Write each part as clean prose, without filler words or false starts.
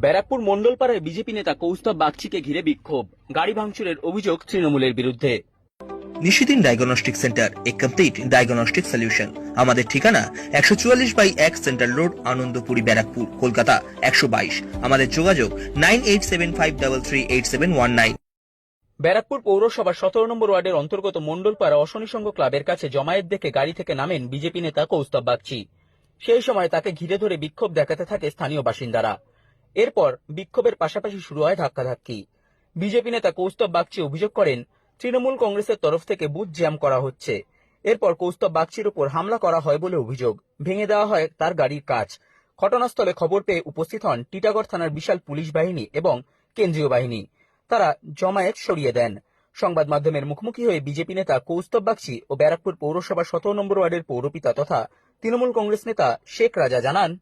Barrackpore মণ্ডলপাড়ায় BJP নেতা কৌস্তব বাগচিকে ঘিরে বিক্ষোভ, গাড়ি ভাঙচুরের অভিযোগ তৃণমূলের বিরুদ্ধে। নিশিদিন ডায়াগনস্টিক সেন্টার, এ কমপ্লিট ডায়াগনস্টিক সলিউশন। আমাদের ঠিকানা 144/1 সেন্ট্রাল রোড, আনন্দপুরি, ব্যারাকপুর, কলকাতা 122। আমাদের যোগাযোগ 9875338719। ব্যারাকপুর পৌরসভার 17 নম্বর ওয়ার্ডের অন্তর্গত মণ্ডলপাড়া অশনি সংঘ ক্লাবের কাছে জমায়েত দেখে গাড়ি থেকে নামেন বিজেপি নেতা কৌস্তব বাগচি। সেই সময় তাকে ঘিরে ধরে বিক্ষোভ দেখাতে থাকে স্থানীয় বাসিন্দারা। এরপর বিক্ষোভের পাশাপাশি শুরু হয় ধাক্কাধাক্কি। বিজেপি নেতা কৌস্তব বাগচি অভিযোগ করেন তৃণমূল কংগ্রেসের তরফ থেকে বুথ জ্যাম করা হচ্ছে। এরপর কৌস্তব বাগচির উপর হামলা করা হয় বলে অভিযোগ। ভেঙে দেওয়া হয় তার গাড়ির কাঁচ। ঘটনাস্থলে খবর পেয়ে উপস্থিত হন টিটাগড় থানার বিশাল পুলিশ বাহিনী এবং কেন্দ্রীয় বাহিনী। তারা জমায়েত সরিয়ে দেন। সংবাদ মাধ্যমের মুখোমুখি হয়ে বিজেপি নেতা কৌস্তব বাগচি ও ব্যারাকপুর পৌরসভার 17 নম্বর ওয়ার্ডের পৌরপিতা তথা তৃণমূল কংগ্রেস নেতা শেখ রাজা জানান,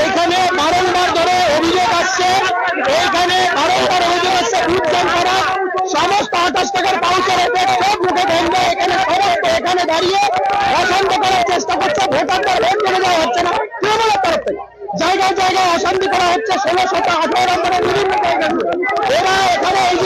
এইখানে বারংবার ধরে অভিযোগ আসছে, বুথ জ্যাম করা, সমস্ত 28 টাকার পাউচের উপর সব মুখে বন্ধ। এখানে সমস্ত এখানে দাঁড়িয়ে অশান্ত করার চেষ্টা করছে। ভোটারদের ভোট চলে যাওয়া হচ্ছে না তৃণমূলের তরফ থেকে। জায়গায় জায়গায় অশান্তি করা হচ্ছে। 16, 17, 18 নম্বরের বিভিন্ন জায়গায় এরা এখানে এই